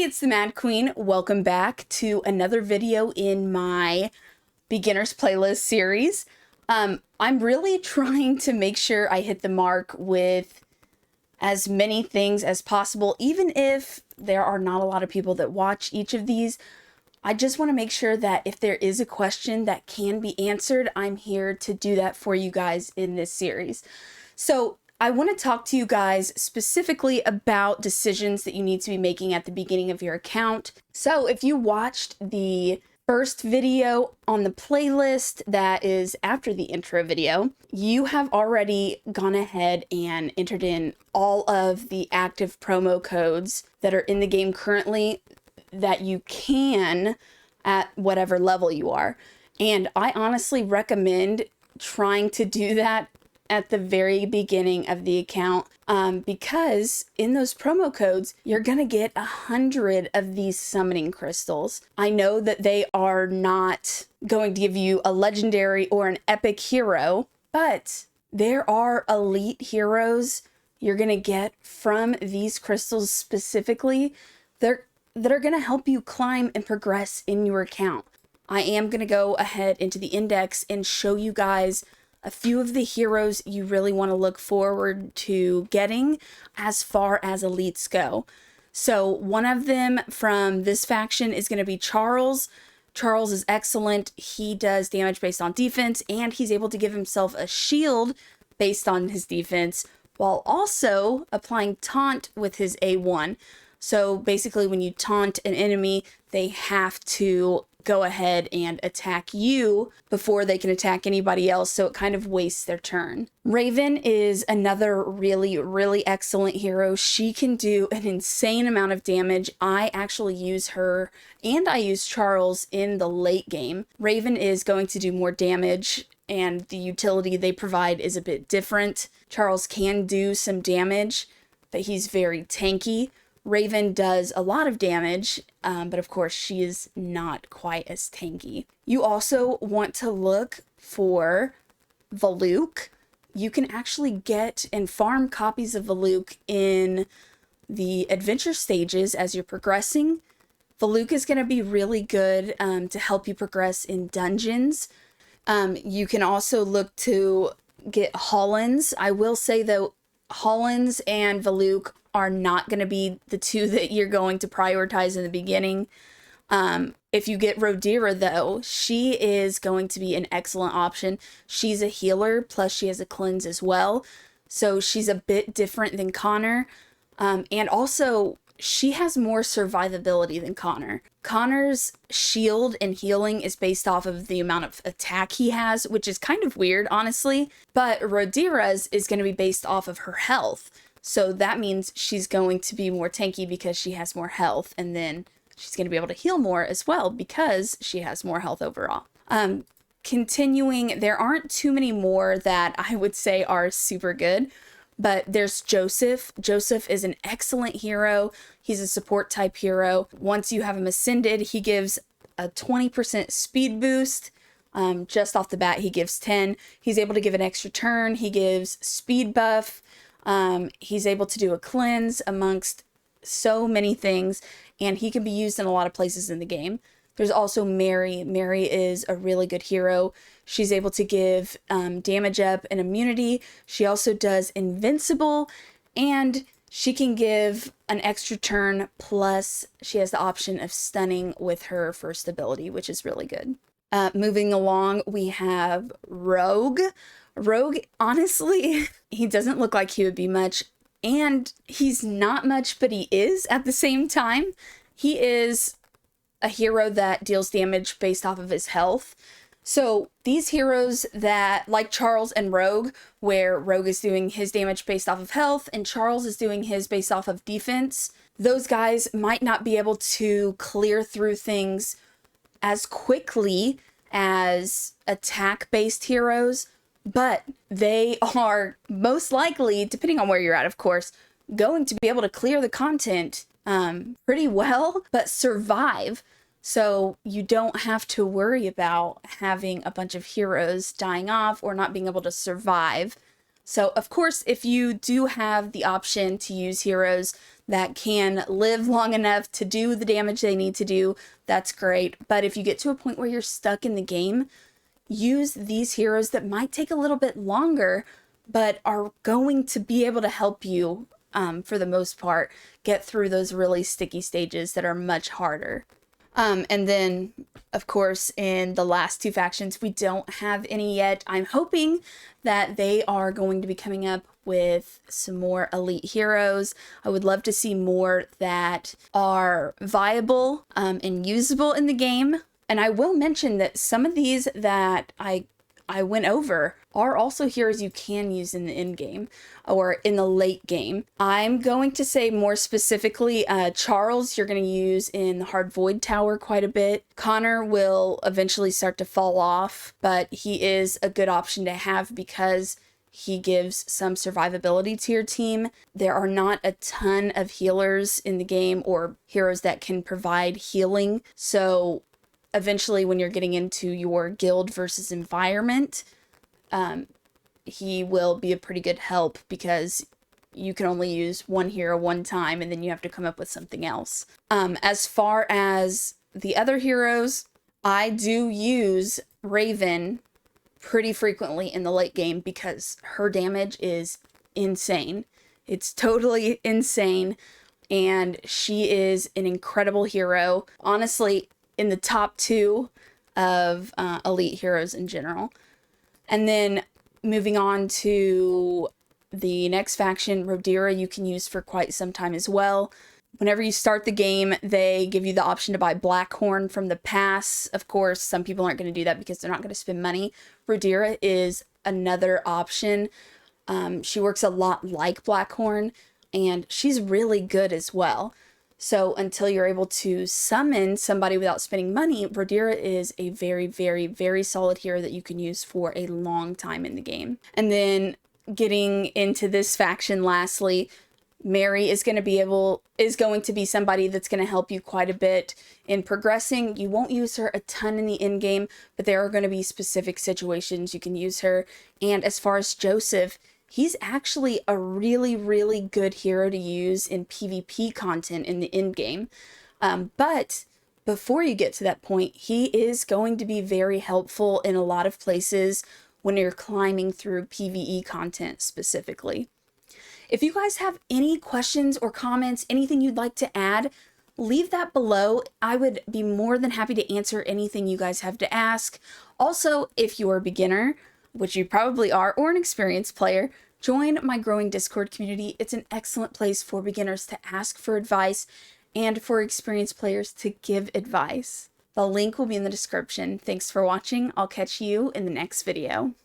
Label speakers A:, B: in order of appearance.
A: it's the Mad Queen. Welcome back to another video in my beginners playlist series. I'm really trying to make sure I hit the mark with as many things as possible, even if there are not a lot of people that watch each of these. I just want to make sure that if there is a question that can be answered, I'm here to do that for you guys in this series. So I want to talk to you guys specifically about decisions that you need to be making at the beginning of your account. So if you watched the first video on the playlist that is after the intro video, you have already gone ahead and entered in all of the active promo codes that are in the game currently that you can at whatever level you are. And I honestly recommend trying to do that at the very beginning of the account, because in those promo codes, you're gonna get 100 of these summoning crystals. I know that they are not going to give you a legendary or an epic hero, but there are elite heroes you're gonna get from these crystals specifically that are gonna help you climb and progress in your account. I am gonna go ahead into the index and show you guys a few of the heroes you really want to look forward to getting as far as elites go. So one of them from this faction is going to be Charles. Charles is excellent. He does damage based on defense, and he's able to give himself a shield based on his defense, while also applying taunt with his A1. So basically when you taunt an enemy, they have to go ahead and attack you before they can attack anybody else, so it kind of wastes their turn. Raven is another really excellent hero. She can do an insane amount of damage. I actually use her and I use Charles in the late game. Raven is going to do more damage, and the utility they provide is a bit different. Charles can do some damage, but he's very tanky. Raven does a lot of damage, but of course she is not quite as tanky. You also want to look for Valuk. You can actually get and farm copies of Valuk in the adventure stages as you're progressing. Valuk is going to be really good to help you progress in dungeons. You can also look to get Hollins. I will say though, Hollins and Valuk are not going to be the two that you're going to prioritize in the beginning. If you get Rodira though, she is going to be an excellent option. She's a healer, plus she has a cleanse as well. So she's a bit different than Connor. And also, she has more survivability than Connor. Connor's shield and healing is based off of the amount of attack he has, which is kind of weird, honestly. But Rodira's is going to be based off of her health. So that means she's going to be more tanky because she has more health, and then she's going to be able to heal more as well because she has more health overall. Continuing, there aren't too many more that I would say are super good, but there's Joseph. Joseph is an excellent hero. He's a support type hero. Once you have him ascended, he gives a 20% speed boost. Just off the bat, he gives 10. He's able to give an extra turn. He gives speed buff. He's able to do a cleanse amongst so many things, and he can be used in a lot of places in the game. There's also Mary. Mary is a really good hero. She's able to give damage up and immunity. She also does invincible, and she can give an extra turn, plus she has the option of stunning with her first ability, which is really good. Moving along, we have Rogue. Rogue, honestly, he doesn't look like he would be much, and he's not much, but he is at the same time. He is a hero that deals damage based off of his health. So these heroes that, like Charles and Rogue, where Rogue is doing his damage based off of health and Charles is doing his based off of defense, those guys might not be able to clear through things as quickly as attack-based heroes, but they are most likely, depending on where you're at, of course, going to be able to clear the content pretty well, but survive. So you don't have to worry about having a bunch of heroes dying off or not being able to survive. So, of course, if you do have the option to use heroes that can live long enough to do the damage they need to do, that's great. But if you get to a point where you're stuck in the game, use these heroes that might take a little bit longer, but are going to be able to help you, for the most part, get through those really sticky stages that are much harder. And then, of course, in the last two factions, we don't have any yet. I'm hoping that they are going to be coming up with some more elite heroes. I would love to see more that are viable and usable in the game. And I will mention that some of these that I went over are also heroes you can use in the end game or in the late game. I'm going to say more specifically, Charles, you're going to use in the Hard Void Tower quite a bit. Connor will eventually start to fall off, but he is a good option to have because he gives some survivability to your team. There are not a ton of healers in the game or heroes that can provide healing. So eventually when you're getting into your guild versus environment, he will be a pretty good help because you can only use one hero one time and then you have to come up with something else. As far as the other heroes, I do use Raven pretty frequently in the late game because her damage is insane. It's totally insane, and she is an incredible hero. Honestly, in the top 2 of elite heroes in general. And then moving on to the next faction, Rodira, you can use for quite some time as well. Whenever you start the game, they give you the option to buy Blackhorn from the pass. Of course, some people aren't going to do that because they're not going to spend money. Rodira is another option. She works a lot like Blackhorn, and she's really good as well. So until you're able to summon somebody without spending money, Rodira is a very, very, very solid hero that you can use for a long time in the game. And then getting into this faction lastly, Mary is going to be somebody that's going to help you quite a bit in progressing. You won't use her a ton in the end game, but there are going to be specific situations you can use her. And as far as Joseph, he's actually a really, really good hero to use in PvP content in the end game. But before you get to that point, he is going to be very helpful in a lot of places when you're climbing through PvE content specifically. If you guys have any questions or comments, anything you'd like to add, leave that below. I would be more than happy to answer anything you guys have to ask. Also, if you're a beginner, which you probably are, or an experienced player, join my growing Discord community. It's an excellent place for beginners to ask for advice and for experienced players to give advice. The link will be in the description. Thanks for watching. I'll catch you in the next video.